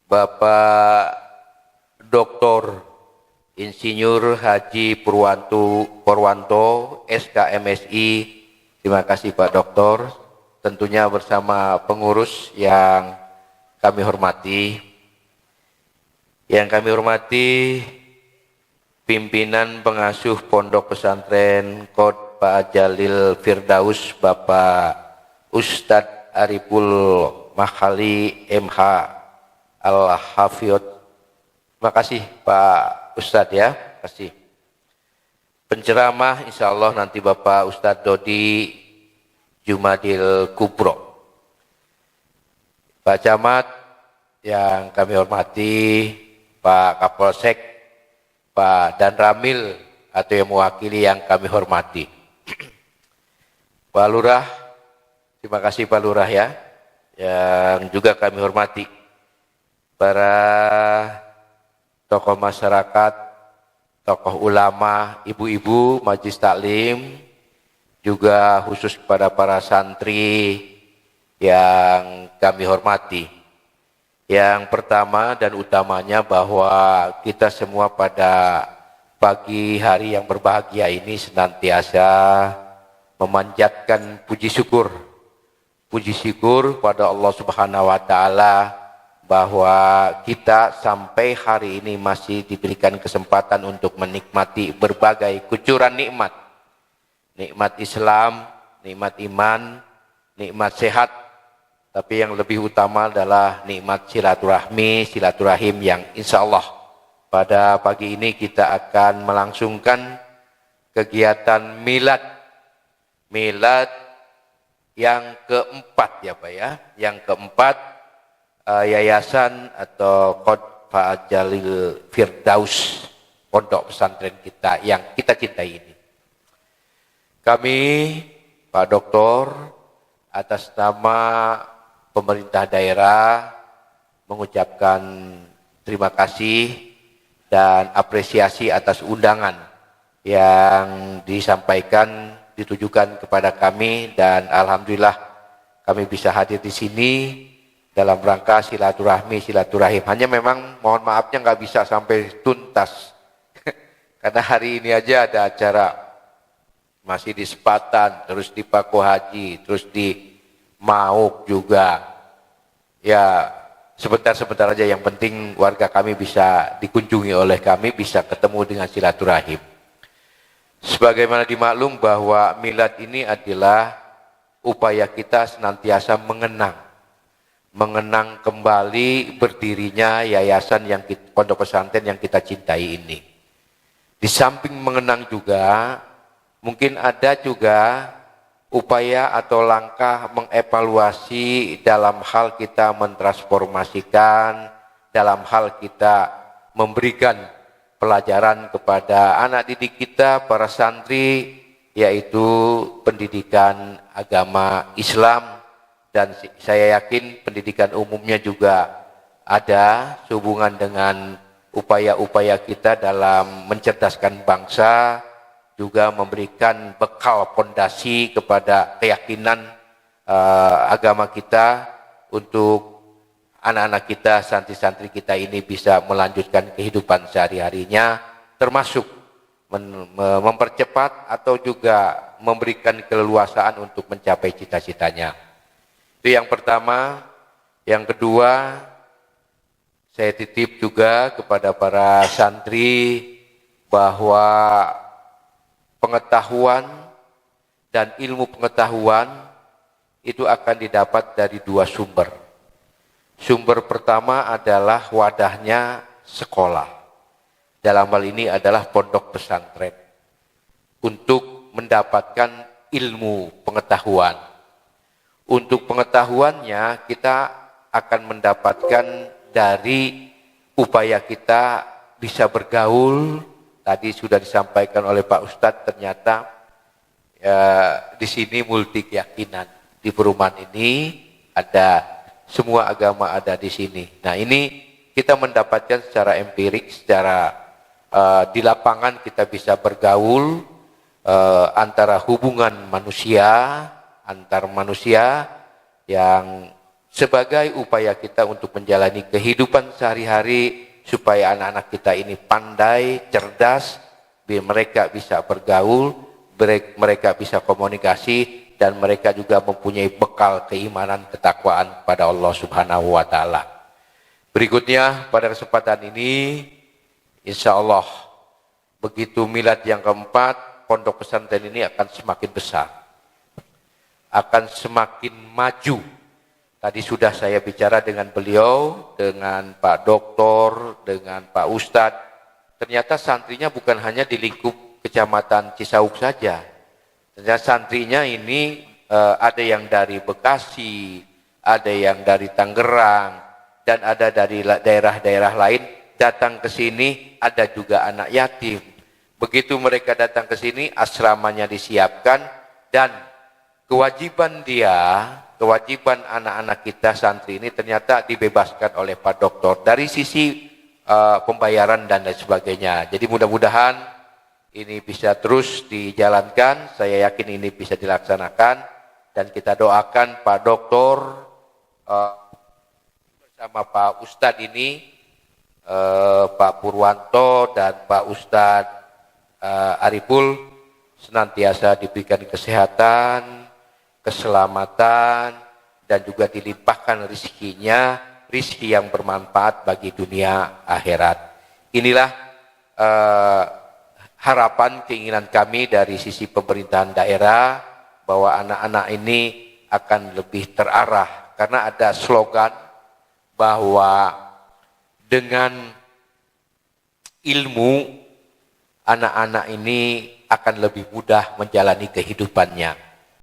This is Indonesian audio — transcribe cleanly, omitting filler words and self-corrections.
Bapak Dr. Insinyur Haji Purwanto, SKMSI. Terima kasih Pak Doktor. Tentunya bersama pengurus yang kami hormati. Yang kami hormati pimpinan pengasuh Pondok Pesantren Qod Pak Jalil Firdaus, Bapak Ustadz Ariful Mahali MH Al-Hafidh. Terima kasih Pak Ustadz ya. Terima kasih. Penceramah insya Allah nanti Bapak Ustadz Dodi Jumadil Kubro. Pak Camat yang kami hormati, Pak Kapolsek, Pak Dan Ramil atau yang mewakili yang kami hormati. Pak Lurah, terima kasih Pak Lurah ya, yang juga kami hormati. Para tokoh masyarakat, tokoh ulama, ibu-ibu, majelis taklim, juga khusus kepada para santri yang kami hormati. Yang pertama dan utamanya bahwa kita semua pada pagi hari yang berbahagia ini senantiasa memanjatkan puji syukur pada Allah Subhanahu wa Ta'ala bahwa kita sampai hari ini masih diberikan kesempatan untuk menikmati berbagai kucuran nikmat. Nikmat Islam, nikmat iman, nikmat sehat, tapi yang lebih utama adalah nikmat silaturahim yang insya Allah pada pagi ini kita akan melangsungkan kegiatan milad yang keempat ya Pak ya. Yang keempat yayasan atau Qod Pak Jalil Firdaus, pondok pesantren kita yang kita cintai ini. Kami Pak Doktor atas nama pemerintah daerah mengucapkan terima kasih dan apresiasi atas undangan yang disampaikan ditujukan kepada kami, dan alhamdulillah kami bisa hadir di sini dalam rangka silaturahim. Hanya memang mohon maafnya nggak bisa sampai tuntas karena hari ini aja ada acara masih di Sepatan, terus di Paku Haji, terus di Mauk juga. Ya sebentar-sebentar aja, yang penting warga kami bisa dikunjungi oleh kami, bisa ketemu dengan silaturahim. Sebagaimana dimaklum bahwa milad ini adalah upaya kita senantiasa mengenang kembali berdirinya yayasan yang pondok pesantren yang kita cintai ini. Di samping mengenang juga, mungkin ada juga upaya atau langkah mengevaluasi dalam hal kita mentransformasikan, dalam hal kita memberikan pelajaran kepada anak didik kita, para santri, yaitu pendidikan agama Islam. Dan saya yakin pendidikan umumnya juga ada sehubungan dengan upaya-upaya kita dalam mencerdaskan bangsa, juga memberikan bekal pondasi kepada keyakinan agama kita untuk anak-anak kita, santri-santri kita ini bisa melanjutkan kehidupan sehari-harinya, termasuk mempercepat atau juga memberikan keleluasaan untuk mencapai cita-citanya. Itu yang pertama. Yang kedua, saya titip juga kepada para santri bahwa pengetahuan dan ilmu pengetahuan itu akan didapat dari dua sumber. Sumber pertama adalah wadahnya sekolah. Dalam hal ini adalah pondok pesantren. Untuk mendapatkan ilmu pengetahuan. Untuk pengetahuannya kita akan mendapatkan dari upaya kita bisa bergaul. Tadi sudah disampaikan oleh Pak Ustadz, ternyata di sini multi keyakinan. Di perumahan ini ada semua agama ada di sini. Nah ini kita mendapatkan secara empirik, secara di lapangan kita bisa bergaul antara hubungan manusia, antar manusia yang sebagai upaya kita untuk menjalani kehidupan sehari-hari supaya anak-anak kita ini pandai, cerdas, biar mereka bisa bergaul, mereka bisa komunikasi, dan mereka juga mempunyai bekal keimanan, ketakwaan kepada Allah Subhanahu wa taala. Berikutnya pada kesempatan ini insya Allah begitu milad yang keempat, pondok pesantren ini akan semakin besar, akan semakin maju. Tadi sudah saya bicara dengan beliau, dengan Pak Doktor, dengan Pak Ustadz. Ternyata santrinya bukan hanya di lingkup Kecamatan Cisauk saja. Ternyata santrinya ini ada yang dari Bekasi, ada yang dari Tangerang, dan ada dari daerah-daerah lain datang ke sini, ada juga anak yatim. Begitu mereka datang ke sini, asramanya disiapkan, dan kewajiban anak-anak kita santri ini ternyata dibebaskan oleh Pak Doktor dari sisi pembayaran dan lain sebagainya. Jadi mudah-mudahan ini bisa terus dijalankan. Saya yakin ini bisa dilaksanakan, dan kita doakan Pak Doktor bersama Pak Ustadz ini, Pak Purwanto dan Pak Ustadz Ariful senantiasa diberikan kesehatan, keselamatan, dan juga dilimpahkan rizkinya, rizki yang bermanfaat bagi dunia akhirat. Inilah harapan, keinginan kami dari sisi pemerintahan daerah, bahwa anak-anak ini akan lebih terarah, karena ada slogan bahwa dengan ilmu anak-anak ini akan lebih mudah menjalani kehidupannya.